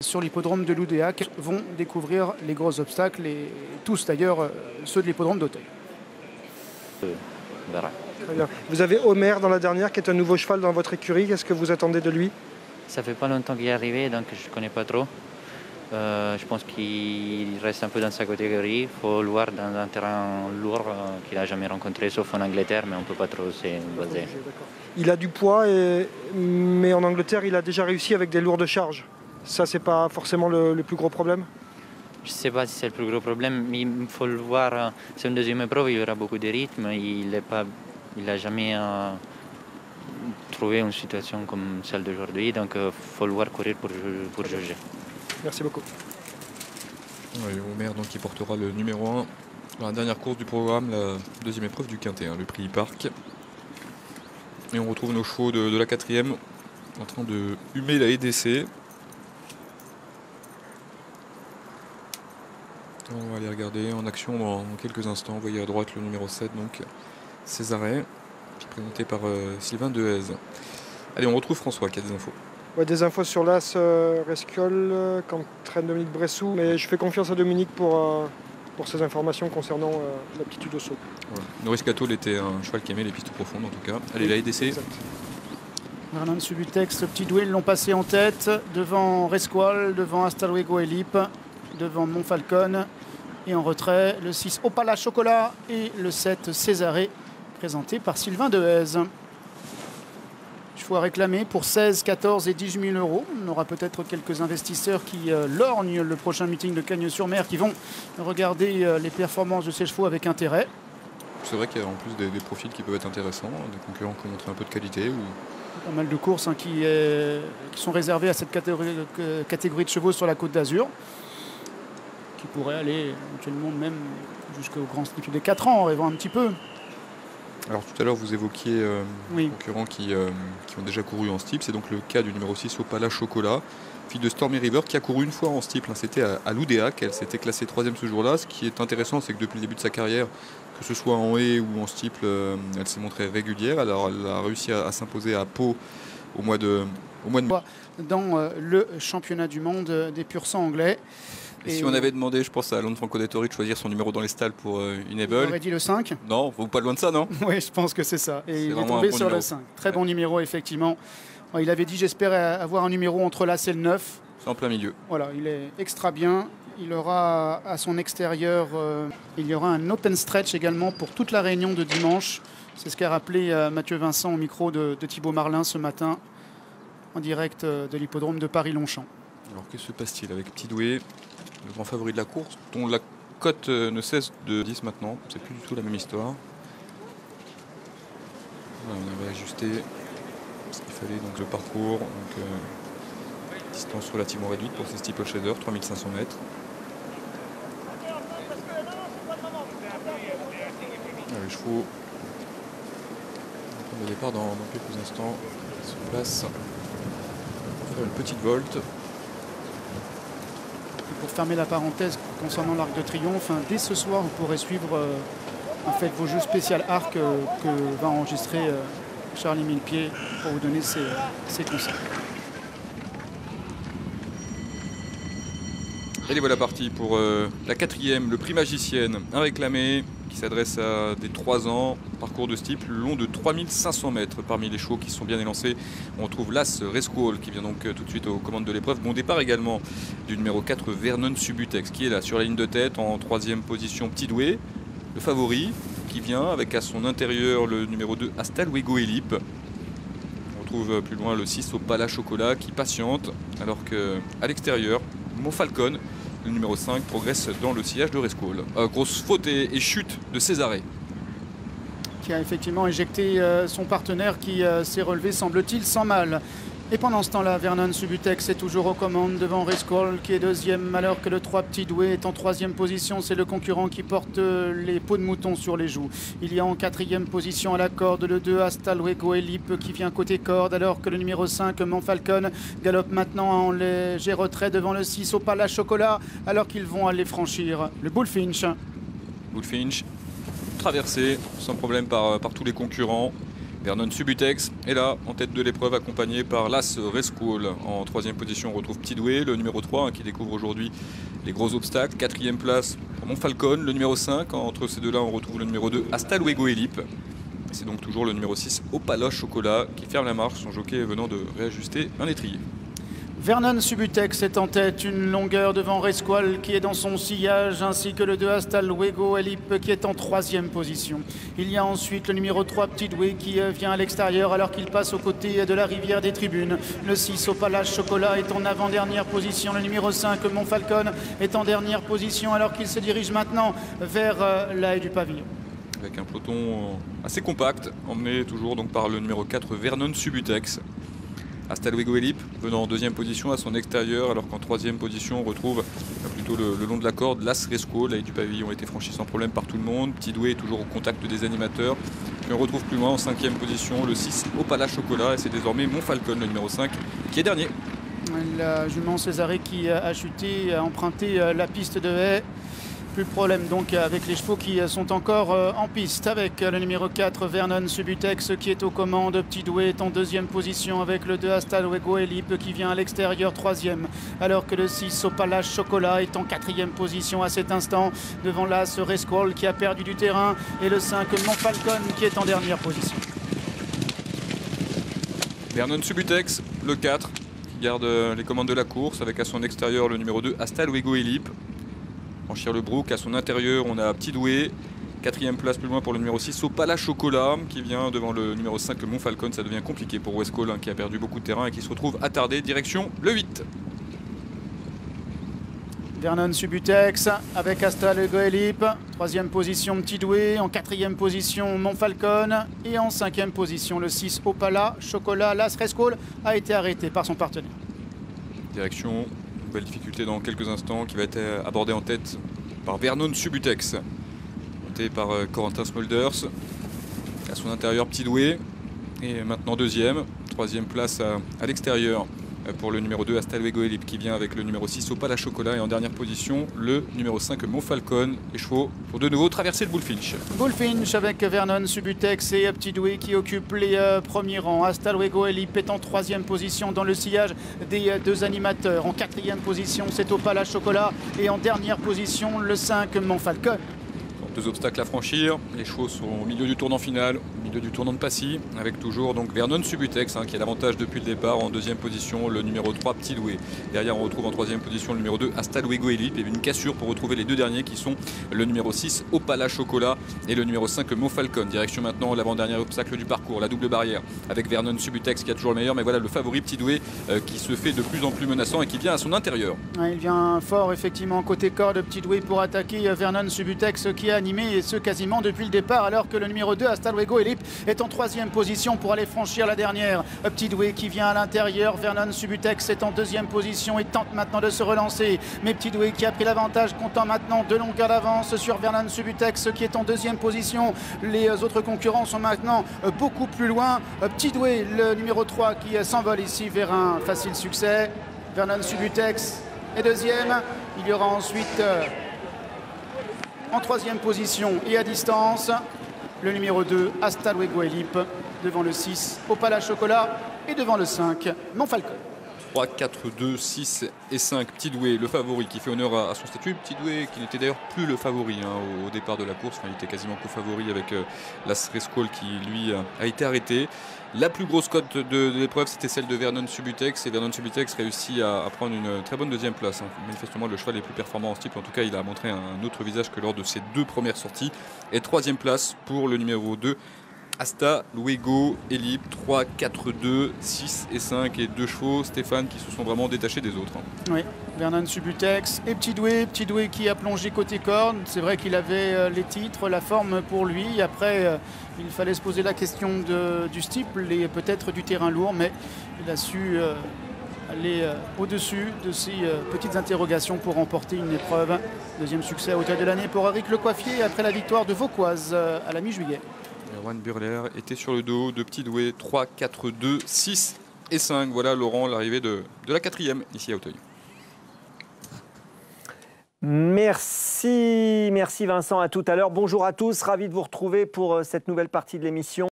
Sur l'hippodrome de Loudéac vont découvrir les gros obstacles et tous d'ailleurs ceux de l'hippodrome d'Auteuil. Très bien. Vous avez Homer dans la dernière qui est un nouveau cheval dans votre écurie. Qu'est-ce que vous attendez de lui? Ça fait pas longtemps qu'il est arrivé, donc je ne connais pas trop. Je pense qu'il reste un peu dans sa catégorie. Il faut le voir dans un terrain lourd qu'il n'a jamais rencontré, sauf en Angleterre, mais on ne peut pas trop se baser. Il a du poids, mais en Angleterre, il a déjà réussi avec des lourdes charges. Ça, c'est pas forcément le plus gros problème? Je ne sais pas si c'est le plus gros problème, mais il faut le voir. C'est une deuxième épreuve, il y aura beaucoup de rythme. Il n'a jamais trouvé une situation comme celle d'aujourd'hui, donc il faut le voir courir pour juger. Merci beaucoup. Oui, Homer donc, qui portera le numéro 1 dans la dernière course du programme, la deuxième épreuve du Quintet, le prix Parc. Et on retrouve nos chevaux de la quatrième en train de humer la EDC. On va aller regarder en action dans quelques instants. Vous voyez à droite le numéro 7, donc Césaret, présenté par Sylvain Dehaze. Allez, on retrouve François qui a des infos. Ouais, des infos sur l'As Rescol, qu'entraîne Dominique Bressou, mais je fais confiance à Dominique pour ces informations concernant l'aptitude au saut. Voilà. Norris Catol était un cheval qui aimait les pistes profondes en tout cas. Allez, la EDC. Exact. Vernon Subutex, Petit Doué l'ont passé en tête, devant Resqual, devant Astalwego Elip, devant Montfalcon. Et en retrait, le 6 Opala Chocolat et le 7 Césaré, présenté par Sylvain Dehaze. Chevaux à réclamer pour 16, 14 et 18 000 euros. On aura peut-être quelques investisseurs qui lorgnent le prochain meeting de Cagnes-sur-Mer, qui vont regarder les performances de ces chevaux avec intérêt. C'est vrai qu'il y a en plus des profils qui peuvent être intéressants, des concurrents qui ont montré un peu de qualité. Pas mal de courses qui sont réservées à cette catégorie de chevaux sur la Côte d'Azur, qui pourrait aller éventuellement même jusqu'au Grand Steeple des 4 ans en rêvant un petit peu. Alors tout à l'heure vous évoquiez Oui. des concurrents qui ont déjà couru en steeple. C'est donc le cas du numéro 6 Opala Chocolat, fille de Stormy River, qui a couru une fois en steeple. C'était à Loudéac, elle s'était classée 3e ce jour-là. Ce qui est intéressant, c'est que depuis le début de sa carrière, que ce soit en haie ou en steeple, elle s'est montrée régulière. Alors elle a réussi à s'imposer à Pau au mois de mai. Dans le championnat du monde des pur sang anglais. Et si on avait demandé, je pense, à Lanfranco Dettori de choisir son numéro dans les stalles pour Unable. On aurait dit le 5. Non, vous pas loin de ça, non? Oui, je pense que c'est ça. Et il est vraiment tombé un bon sur numéro. le 5. Très bon numéro, effectivement. Il avait dit, j'espère avoir un numéro entre l'As et le 9. C'est en plein milieu. Voilà, il est extra bien. Il aura à son extérieur, il y aura un open stretch également pour toute la réunion de dimanche. C'est ce qu'a rappelé Mathieu Vincent au micro de Thibaut Marlin ce matin, en direct de l'hippodrome de Paris-Longchamp. Alors que se passe-t-il avec Petit Doué, le grand favori de la course, dont la cote ne cesse de 10 maintenant? C'est plus du tout la même histoire. Voilà, on avait ajusté ce qu'il fallait, donc le parcours, donc, distance relativement réduite pour ces steeplechasers, 3500 mètres. Les chevaux au départ dans quelques instants se placent pour faire une petite volte. Et pour fermer la parenthèse concernant l'Arc de Triomphe, dès ce soir, vous pourrez suivre en fait, vos jeux spécial Arc que va enregistrer Charlie Millepied pour vous donner ses conseils. Et les voilà partis pour la quatrième, le prix Magicienne, un réclamé qui s'adresse à des 3 ans, parcours de steeple long de 3500 mètres. Parmi les chevaux qui sont bien élancés, on retrouve l'As Resqual qui vient donc tout de suite aux commandes de l'épreuve. Bon départ également du numéro 4 Vernon Subutex qui est là sur la ligne de tête en 3e position. Petit Doué, le favori qui vient avec à son intérieur le numéro 2 Astalwego Elip. On retrouve plus loin le 6 Opala Chocolat qui patiente alors qu'à l'extérieur, Montfalcon, le numéro 5, progresse dans le sillage de Resqual. Grosse faute et chute de Césaré. Qui a effectivement éjecté son partenaire qui s'est relevé, semble-t-il, sans mal. Et pendant ce temps-là, Vernon Subutex est toujours aux commandes devant Resqual qui est 2e, alors que le 3 Petit Doué est en 3e position. C'est le concurrent qui porte les peaux de mouton sur les joues. Il y a en 4e position à la corde le 2 Astalwego Elip qui vient côté corde, alors que le numéro 5 Montfalcon galope maintenant en léger retrait devant le 6 Opala Chocolat, alors qu'ils vont aller franchir le Bullfinch. Bullfinch traversé sans problème par tous les concurrents. Vernon Subutex est là, en tête de l'épreuve, accompagné par l'As Rescall. En troisième position, on retrouve Petit Doué, le numéro 3, qui découvre aujourd'hui les gros obstacles. Quatrième place pour Montfalcon, le numéro 5. Entre ces deux-là, on retrouve le numéro 2, Hasta Luego Elip. C'est donc toujours le numéro 6, Opala Chocolat, qui ferme la marche, son jockey venant de réajuster un étrier. Vernon Subutex est en tête, une longueur devant Resqual qui est dans son sillage, ainsi que le 2 Hasta Luego Elip qui est en troisième position. Il y a ensuite le numéro 3 Petit Doué qui vient à l'extérieur alors qu'il passe aux côtés de la rivière des tribunes. Le 6 Opala Chocolat est en avant-dernière position. Le numéro 5 Montfalcon est en dernière position alors qu'il se dirige maintenant vers la haie du pavillon. Avec un peloton assez compact, emmené toujours donc par le numéro 4 Vernon Subutex. Hasta Luego Elip venant en deuxième position à son extérieur, alors qu'en troisième position on retrouve plutôt le long de la corde l'As Resco. La haie du pavillon a été franchie sans problème par tout le monde. Petit Doué est toujours au contact des animateurs. Puis on retrouve plus loin en cinquième position le 6 Opala Chocolat et c'est désormais Montfalcon, le numéro 5, qui est dernier. La jument Césarée qui a chuté, a emprunté la piste de haie. Plus de problème donc avec les chevaux qui sont encore en piste, avec le numéro 4 Vernon Subutex qui est aux commandes. Petit Doué est en deuxième position avec le 2 Hasta Luego Elip qui vient à l'extérieur troisième, alors que le 6 Opala Chocolat est en quatrième position à cet instant devant l'As Resqual qui a perdu du terrain et le 5 Montfalcon qui est en dernière position. Vernon Subutex, le 4, qui garde les commandes de la course avec à son extérieur le numéro 2 Hasta Luego Elip. Franchir le brook, à son intérieur on a Petit Doué, quatrième place plus loin pour le numéro 6 Opala Chocolat qui vient devant le numéro 5 Montfalcon. Ça devient compliqué pour Westcall qui a perdu beaucoup de terrain et qui se retrouve attardé direction le 8. Vernon Subutex avec Hasta Luego Elip, troisième position Petit Doué, en quatrième position Montfalcon et en cinquième position le 6 Opala Chocolat. L'As Rescall a été arrêté par son partenaire. Direction, nouvelle difficulté dans quelques instants qui va être abordée en tête par Vernon Subutex, monté par Corentin Smulders. À son intérieur Petit Doué et maintenant deuxième. Troisième place à l'extérieur pour le numéro 2 Hasta Luego Elip qui vient avec le numéro 6 Opala Chocolat et en dernière position le numéro 5 Montfalcon. Les chevaux pour de nouveau traverser le Bullfinch. Bullfinch avec Vernon Subutex et Petit Doué qui occupent les premiers rangs. Hasta Luego Elip est en troisième position dans le sillage des deux animateurs. En quatrième position c'est Opala Chocolat et en dernière position le 5 Montfalcon. Deux obstacles à franchir, les chevaux sont au milieu du tournant final, au milieu du tournant de Passy, avec toujours donc Vernon Subutex qui a l'avantage depuis le départ. En deuxième position le numéro 3 Petit Doué. Derrière on retrouve en troisième position le numéro 2 Hasta Luego Elip et une cassure pour retrouver les deux derniers qui sont le numéro 6 Opala Chocolat et le numéro 5 Montfalcon. Direction maintenant l'avant-dernier obstacle du parcours, la double barrière avec Vernon Subutex qui a toujours le meilleur, mais voilà le favori Petit Doué qui se fait de plus en plus menaçant et qui vient à son intérieur. Il vient fort effectivement côté corps de Petit Doué pour attaquer Vernon Subutex qui a animé et ce quasiment depuis le départ, alors que le numéro 2 Hasta Luego Elip est en troisième position pour aller franchir la dernière. Petit Doué qui vient à l'intérieur, Vernon Subutex est en deuxième position et tente maintenant de se relancer, mais Petit Doué qui a pris l'avantage, comptant maintenant 2 longueurs d'avance sur Vernon Subutex qui est en deuxième position. Les autres concurrents sont maintenant beaucoup plus loin. Petit Doué, le numéro 3 qui s'envole ici vers un facile succès. Vernon Subutex est deuxième. Il y aura ensuite en troisième position et à distance le numéro 2 Hasta Luego Elip devant le 6 Opala Chocolat et devant le 5 Montfalcon. 3, 4, 2, 6 et 5. Petit Doué, le favori qui fait honneur à son statut. Petit Doué qui n'était d'ailleurs plus le favori au départ de la course. Enfin, il était quasiment co-favori avec l'As Rescall qui lui a été arrêté. La plus grosse cote de l'épreuve, c'était celle de Vernon Subutex. Et Vernon Subutex réussit à prendre une très bonne deuxième place. Manifestement, le cheval est plus performant en ce type. En tout cas, il a montré un autre visage que lors de ses deux premières sorties. Et troisième place pour le numéro 2. Hasta Luego Elip, 3, 4, 2, 6 et 5 et 2 chevaux, Stéphane, qui se sont vraiment détachés des autres. Oui, Vernon Subutex et Petit Doué qui a plongé côté corne. C'est vrai qu'il avait les titres, la forme pour lui. Après, il fallait se poser la question du steeple et peut-être du terrain lourd, mais il a su aller au-dessus de ces petites interrogations pour remporter une épreuve. Deuxième succès à hauteur de l'année pour Eric Lecoiffier après la victoire de Vauquoise à la mi-juillet. Erwan Burler était sur le dos de Petit Doué, 3, 4, 2, 6 et 5. Voilà Laurent, l'arrivée de la quatrième ici à Auteuil. Merci Vincent, à tout à l'heure. Bonjour à tous, ravi de vous retrouver pour cette nouvelle partie de l'émission.